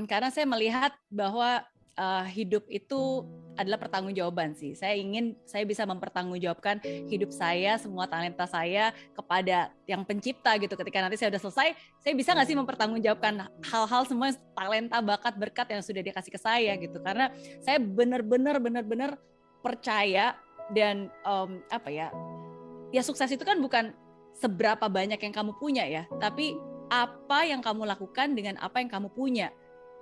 Karena saya melihat bahwa hidup itu adalah pertanggungjawaban sih. Saya bisa mempertanggungjawabkan hidup saya, semua talenta saya kepada yang pencipta gitu. Ketika nanti saya udah selesai, saya bisa nggak sih mempertanggungjawabkan hal-hal semua talenta, bakat, berkat yang sudah dia kasih ke saya gitu. Karena saya benar-benar percaya dan ya sukses itu kan bukan seberapa banyak yang kamu punya ya, tapi apa yang kamu lakukan dengan apa yang kamu punya.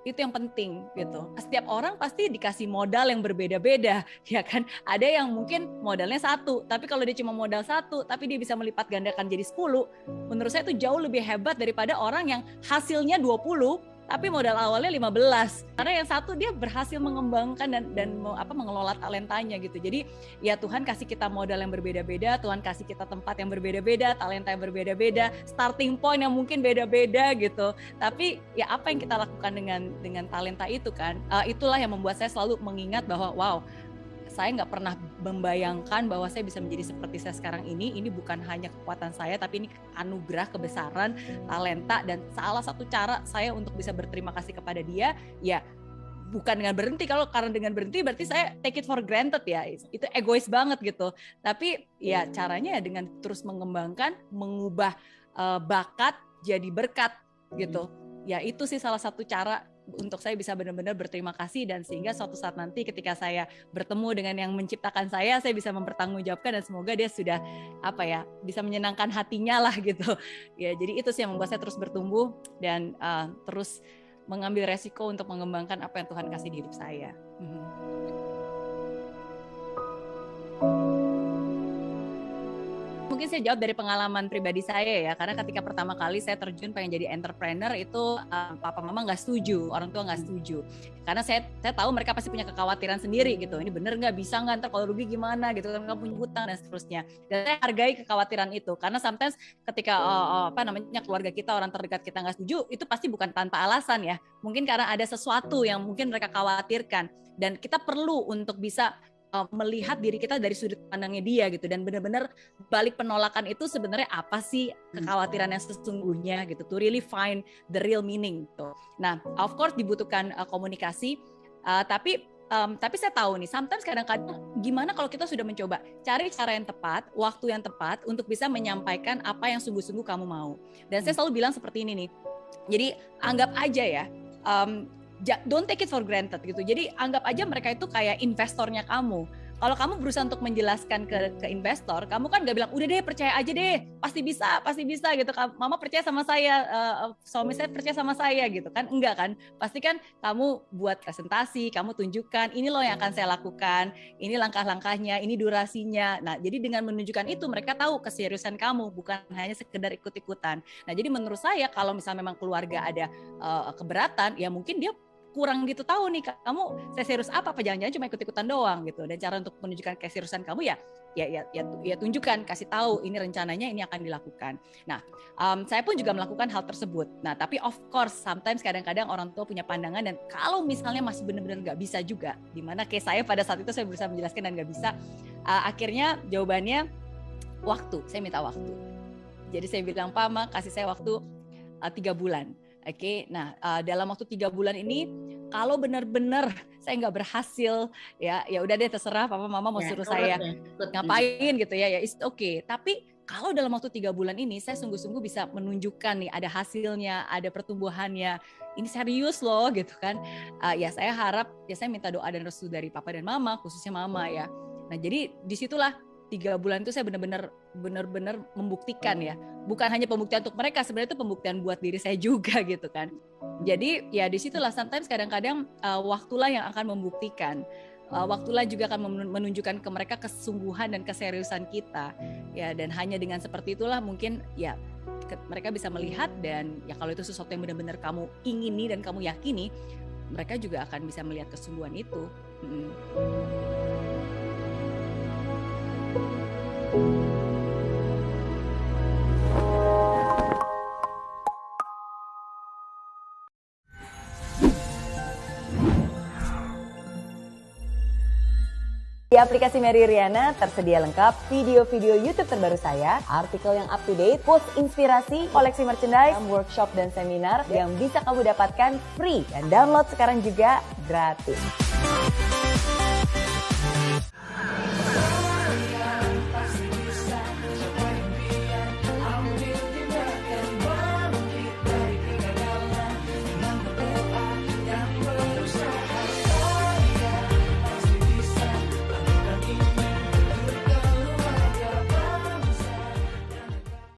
Itu yang penting gitu. Setiap orang pasti dikasih modal yang berbeda-beda, ya kan? Ada yang mungkin modalnya 1, tapi kalau dia cuma modal 1, tapi dia bisa melipat gandakan jadi 10, menurut saya itu jauh lebih hebat daripada orang yang hasilnya 20, tapi modal awalnya 15. Karena yang 1 dia berhasil mengembangkan dan mengelola talentanya gitu. Jadi ya Tuhan kasih kita modal yang berbeda-beda, Tuhan kasih kita tempat yang berbeda-beda, talenta yang berbeda-beda, starting point yang mungkin beda-beda gitu. Tapi ya apa yang kita lakukan dengan talenta itu kan, itulah yang membuat saya selalu mengingat bahwa wow, saya nggak pernah membayangkan bahwa saya bisa menjadi seperti saya sekarang ini. Ini bukan hanya kekuatan saya, tapi ini anugerah, kebesaran, talenta, dan salah satu cara saya untuk bisa berterima kasih kepada dia, ya bukan dengan berhenti. Kalau karena dengan berhenti berarti saya take it for granted ya, itu egois banget gitu. Tapi ya caranya ya dengan terus mengembangkan, mengubah bakat jadi berkat gitu. Ya itu sih salah satu cara untuk saya bisa benar-benar berterima kasih, dan sehingga suatu saat nanti ketika saya bertemu dengan yang menciptakan saya bisa mempertanggungjawabkan, dan semoga dia sudah bisa menyenangkan hatinya lah gitu. Ya jadi itu sih yang membuat saya terus bertumbuh dan terus mengambil resiko untuk mengembangkan apa yang Tuhan kasih di hidup saya. Mungkin saya jawab dari pengalaman pribadi saya ya, karena ketika pertama kali saya terjun pengen jadi entrepreneur itu papa mama nggak setuju, orang tua nggak setuju, karena saya tahu mereka pasti punya kekhawatiran sendiri gitu, ini bener nggak, bisa nggak, ntar kalau rugi gimana gitu kan, nggak punya hutang dan seterusnya. Dan saya hargai kekhawatiran itu, karena sometimes ketika keluarga kita, orang terdekat kita nggak setuju, itu pasti bukan tanpa alasan ya, mungkin karena ada sesuatu yang mungkin mereka khawatirkan, dan kita perlu untuk bisa melihat diri kita dari sudut pandangnya dia gitu, dan benar-benar balik penolakan itu sebenarnya apa sih kekhawatiran yang sesungguhnya gitu, to really find the real meaning tuh. Nah, of course dibutuhkan komunikasi, tapi saya tahu nih, sometimes kadang-kadang gimana kalau kita sudah mencoba cari cara yang tepat, waktu yang tepat untuk bisa menyampaikan apa yang sungguh-sungguh kamu mau. Dan saya selalu bilang seperti ini nih, jadi anggap aja ya, don't take it for granted gitu. Jadi anggap aja mereka itu kayak investornya kamu. Kalau kamu berusaha untuk menjelaskan ke investor, kamu kan gak bilang udah deh percaya aja deh, pasti bisa gitu. Mama percaya sama saya, suami saya percaya sama saya gitu kan, enggak kan? Pasti kan kamu buat presentasi, kamu tunjukkan ini loh yang akan saya lakukan, ini langkah-langkahnya, ini durasinya. Nah jadi dengan menunjukkan itu mereka tahu keseriusan kamu, bukan hanya sekedar ikut-ikutan. Nah jadi menurut saya kalau misalnya memang keluarga ada keberatan, ya mungkin dia kurang gitu tahu nih kamu saya serius apa jangan-jangan cuma ikut-ikutan doang gitu. Dan cara untuk menunjukkan keseriusan kamu ya tunjukkan, kasih tahu ini rencananya, ini akan dilakukan. Nah, saya pun juga melakukan hal tersebut. Nah, tapi of course sometimes kadang-kadang orang tua punya pandangan, dan kalau misalnya masih benar-benar nggak bisa juga, dimana kayak saya pada saat itu saya berusaha menjelaskan dan nggak bisa, akhirnya jawabannya waktu. Saya minta waktu. Jadi saya bilang, Pak, Ma, kasih saya waktu 3 bulan. Oke, nah dalam waktu 3 bulan ini kalau benar-benar saya nggak berhasil, ya udah deh terserah papa mama mau suruh saya ngapain gitu ya it's okay. Tapi kalau dalam waktu 3 bulan ini saya sungguh-sungguh bisa menunjukkan nih ada hasilnya, ada pertumbuhannya, ini serius loh gitu kan. Ya saya harap, ya saya minta doa dan restu dari papa dan mama, khususnya mama ya. Nah jadi disitulah 3 bulan itu saya benar-benar membuktikan ya. Bukan hanya pembuktian untuk mereka, sebenarnya itu pembuktian buat diri saya juga gitu kan. Jadi ya disitulah sometimes kadang-kadang waktulah yang akan membuktikan. Waktulah juga akan menunjukkan ke mereka kesungguhan dan keseriusan kita. Ya, dan hanya dengan seperti itulah mungkin ya mereka bisa melihat, dan ya kalau itu sesuatu yang benar-benar kamu ingini dan kamu yakini, mereka juga akan bisa melihat kesungguhan itu. Di aplikasi Mary Riana tersedia lengkap video-video YouTube terbaru saya, artikel yang up to date, post inspirasi, koleksi merchandise, workshop dan seminar yang bisa kamu dapatkan free dan download sekarang juga gratis.